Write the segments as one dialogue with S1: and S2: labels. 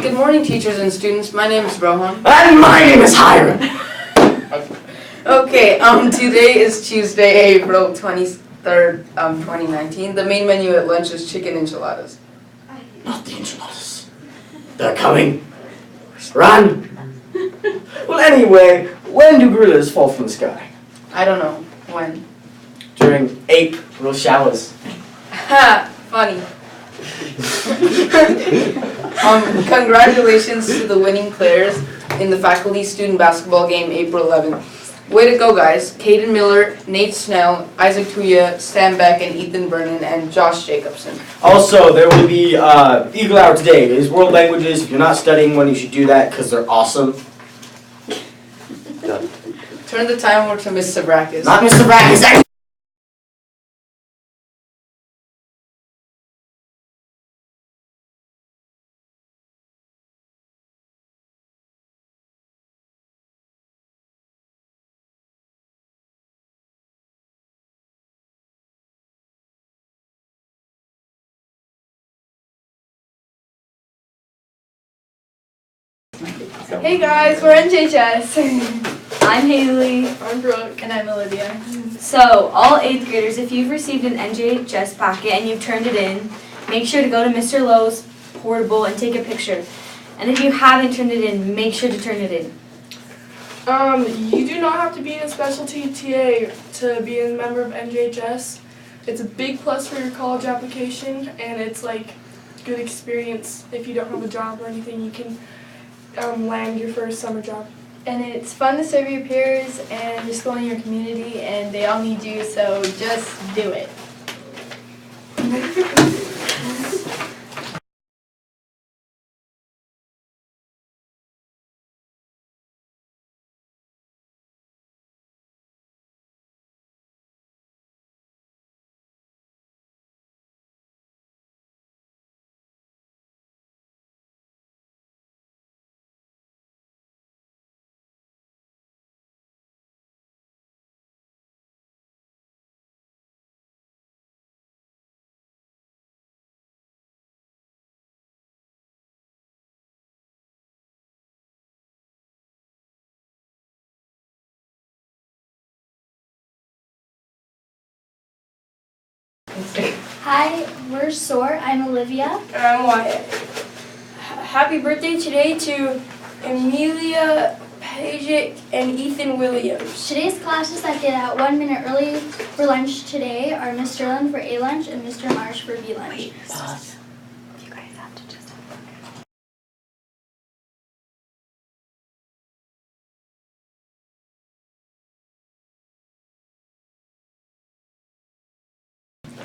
S1: Good morning, teachers and students. My name is Rohan.
S2: And my name is Hiram.
S1: Okay, today is Tuesday, April 23rd, 2019. The main menu at lunch is chicken enchiladas.
S2: Not the enchiladas. They're coming. Run! Well, anyway, when do gorillas fall from the sky?
S1: I don't know when.
S2: During April showers.
S1: Ha! Funny. Congratulations to the winning players in the faculty-student basketball game April 11th. Way to go, guys. Caden Miller, Nate Snell, Isaac Tuya, Sam Beck, and Ethan Vernon, and Josh Jacobson.
S2: Also, there will be Eagle Hour today. It is world languages. If you're not studying one, you should do that because they're awesome.
S1: Turn the time over to Miss Sabrakis.
S2: Not Mr. Brackis.
S3: Hey guys, we're NJHS.
S4: I'm Haley.
S3: I'm Brooke.
S4: And I'm Olivia. So, all 8th graders, if you've received an NJHS packet and you've turned it in, make sure to go to Mr. Lowe's portable and take a picture. And if you haven't turned it in, make sure to turn it in.
S3: You do not have to be in a specialty TA to be a member of NJHS. It's a big plus for your college application, and it's like good experience if you don't have a job or anything. You can land your first summer job.
S5: And it's fun to serve your peers and your school and your community, and they all need you, so just do it.
S6: Hi, we're Soar. I'm Olivia.
S3: And I'm Wyatt. Happy birthday today to Amelia Pajic and Ethan Williams.
S6: Today's classes that get out 1 minute early for lunch today are Miss Sterling for A lunch and Mr. Marsh for B lunch.
S4: You guys have to just...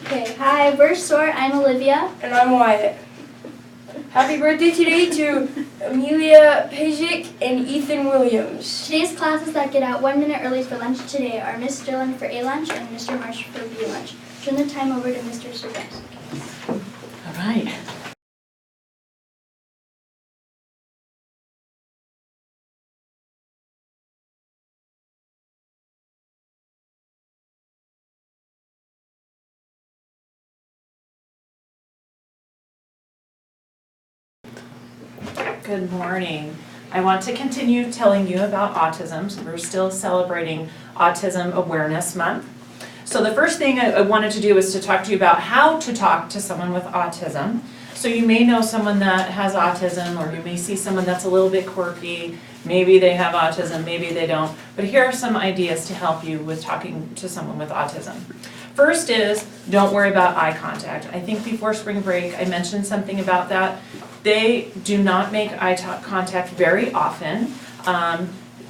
S6: Okay, hi, we're Soar. I'm Olivia.
S3: And I'm Wyatt. Happy birthday today to Amelia Pajic and Ethan Williams.
S6: Today's classes that get out 1 minute early for lunch today are Miss Sterling for A lunch and Mr. Marsh for B lunch. Turn the time over to Mr. Silvestre.
S4: All right.
S7: Good morning. I want to continue telling you about autism. So we're still celebrating Autism Awareness Month. So the first thing I wanted to do is to talk to you about how to talk to someone with autism. So you may know someone that has autism, or you may see someone that's a little bit quirky. Maybe they have autism, maybe they don't. But here are some ideas to help you with talking to someone with autism. First is, don't worry about eye contact. I think before spring break, I mentioned something about that. They do not make eye contact very often.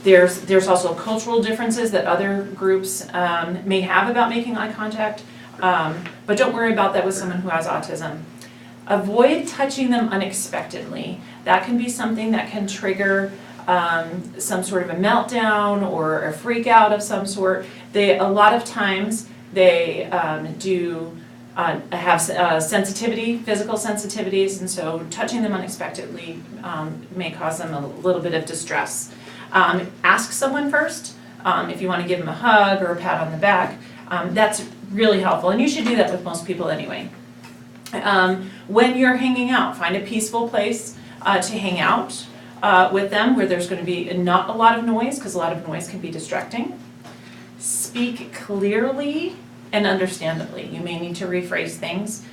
S7: There's also cultural differences that other groups may have about making eye contact, but don't worry about that with someone who has autism. Avoid touching them unexpectedly. That can be something that can trigger some sort of a meltdown or a freak out of some sort. A lot of times they do have sensitivity, physical sensitivities, and so touching them unexpectedly may cause them a little bit of distress. Ask someone first if you want to give them a hug or a pat on the back. That's really helpful, and you should do that with most people anyway. When you're hanging out, find a peaceful place. to hang out with them where there's going to be not a lot of noise, because a lot of noise can be distracting. Speak clearly and understandably. You may need to rephrase things.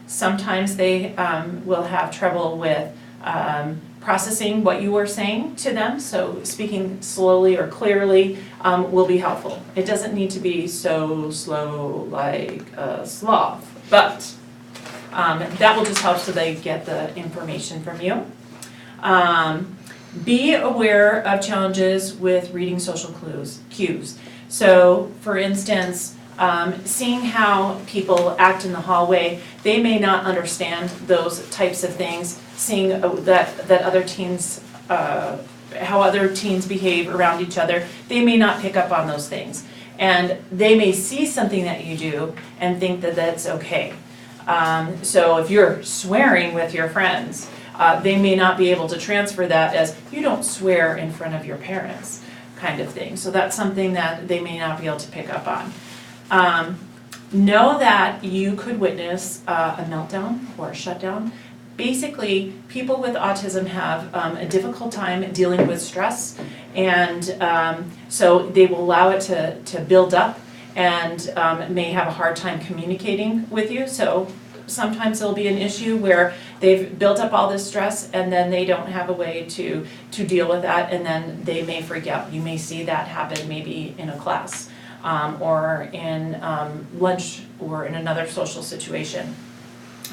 S7: Sometimes they will have trouble with processing what you are saying to them, so speaking slowly or clearly will be helpful. It doesn't need to be so slow like a sloth, but that will just help so they get the information from you. Be aware of challenges with reading social cues. So, for instance, seeing how people act in the hallway, they may not understand those types of things. Seeing that other teens, how other teens behave around each other, they may not pick up on those things. And they may see something that you do and think that that's okay. So if you're swearing with your friends, they may not be able to transfer that as, you don't swear in front of your parents, kind of thing. So that's something that they may not be able to pick up on. Know that you could witness a meltdown or a shutdown. Basically, people with autism have a difficult time dealing with stress, and so they will allow it to build up and may have a hard time communicating with you. So sometimes there'll be an issue where they've built up all this stress and then they don't have a way to deal with that, and then they may freak out. You may see that happen maybe in a class or in lunch or in another social situation.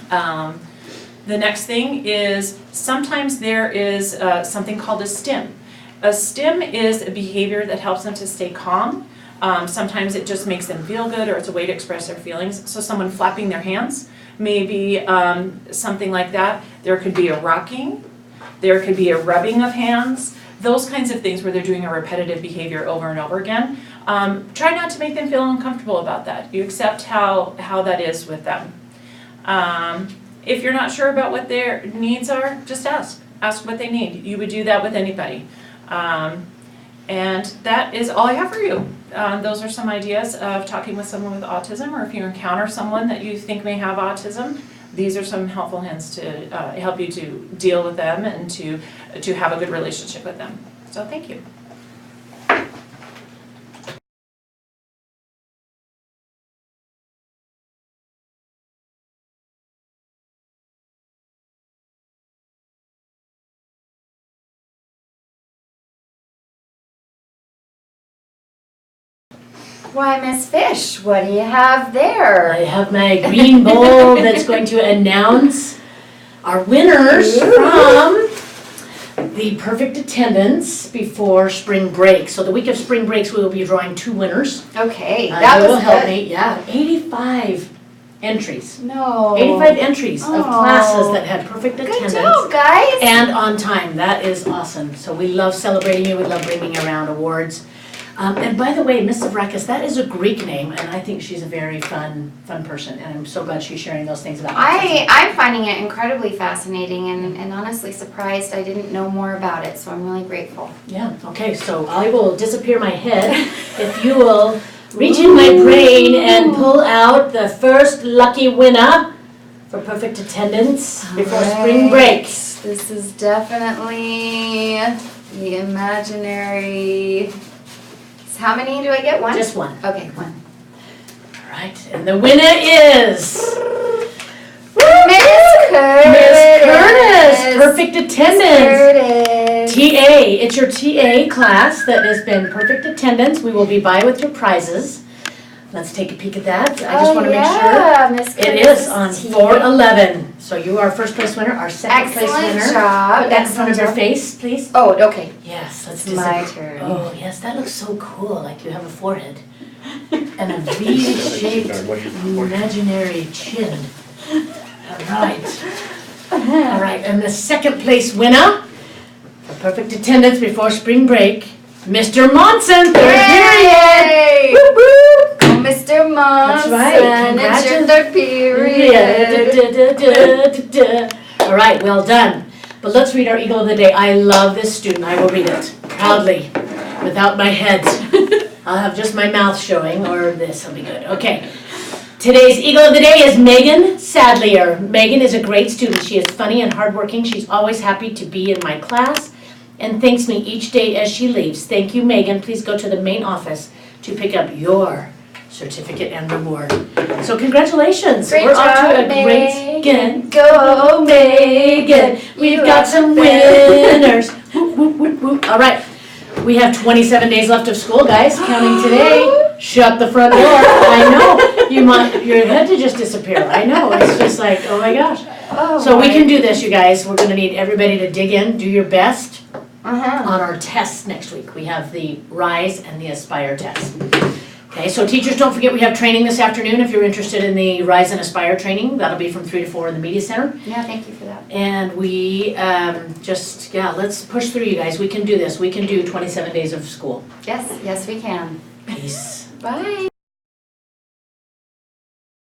S7: The next thing is sometimes there is something called a stim. A stim is a behavior that helps them to stay calm. Sometimes it just makes them feel good, or it's a way to express their feelings. So someone flapping their hands, maybe something like that. There could be a rocking. There could be a rubbing of hands. Those kinds of things where they're doing a repetitive behavior over and over again. Try not to make them feel uncomfortable about that. You accept how that is with them. If you're not sure about what their needs are, just ask. Ask what they need. You would do that with anybody. And that is all I have for you. Those are some ideas of talking with someone with autism, or if you encounter someone that you think may have autism, these are some helpful hints to help you to deal with them and to have a good relationship with them. So thank you.
S8: Why, Miss Fish, what do you have there?
S9: I have my green bowl that's going to announce our winners from the perfect attendance before spring break. So the week of spring breaks, we will be drawing 2 winners.
S8: Okay, that
S9: will
S8: was
S9: help
S8: good.
S9: me. Yeah, 85 entries.
S8: No.
S9: 85 entries of
S8: Oh.
S9: classes that had perfect
S8: Good
S9: attendance.
S8: job, guys.
S9: And on time. That is awesome. So we love celebrating you. We love bringing around awards. And by the way, Miss Savrakis, that is a Greek name, and I think she's a very fun person, and I'm so glad she's sharing those things about autism.
S8: I'm finding it incredibly fascinating and honestly surprised I didn't know more about it, so I'm really grateful.
S9: Yeah, okay, so I will disappear my head if you will reach in my brain and pull out the first lucky winner for perfect attendance before spring break.
S8: This is definitely the imaginary. How many do I get? One?
S9: Just one.
S8: Okay, one.
S9: All right, and the winner is
S8: Miss Curtis.
S9: Miss Curtis, perfect attendance.
S8: Curtis.
S9: TA, it's your TA class that has been perfect attendance. We will be by with your prizes. Let's take a peek at that. I just want to make sure.
S8: Miss Curtis
S9: It is on 411. So you are first place winner, our second place winner.
S8: Excellent job.
S9: Put that in front of your face, please.
S8: Oh, okay.
S9: Yes, let's
S8: It's my turn.
S9: Oh, yes, that looks so cool. Like you have a forehead and a V-shaped imaginary chin. All right. All right, and the second place winner for perfect attendance before spring break, Mr. Monson, third period. Whoop, whoop.
S8: Oh, Mr. Monson.
S9: That's right.
S8: It's your third period.
S9: All right, well done. But let's read our Eagle of the Day. I love this student. I will read it proudly, without my head. I'll have just my mouth showing, or this will be good. Okay. Today's Eagle of the Day is Megan Sadlier. Megan is a great student. She is funny and hardworking. She's always happy to be in my class and thanks me each day as she leaves. Thank you, Megan. Please go to the main office to pick up your certificate and reward. So congratulations.
S8: Great
S9: We're off
S8: job,
S9: to a great
S8: Megan.
S9: Go, Megan. We've got some winners. Whoop, whoop, whoop, whoop. All right. We have 27 days left of school, guys. Counting today. Shut the front door. I know. Your head to just disappear. I know. It's just like, oh my gosh. So we can do this, you guys. We're going to need everybody to dig in, do your best on our tests next week. We have the RISE and the ASPIRE test. Okay, so teachers, don't forget we have training this afternoon if you're interested in the RISE and ASPIRE training. That'll be from 3 to 4 in the Media Center.
S8: Yeah, thank you for that.
S9: And we let's push through, you guys. We can do this. We can do 27 days of school.
S8: Yes, we can.
S9: Peace.
S8: Bye.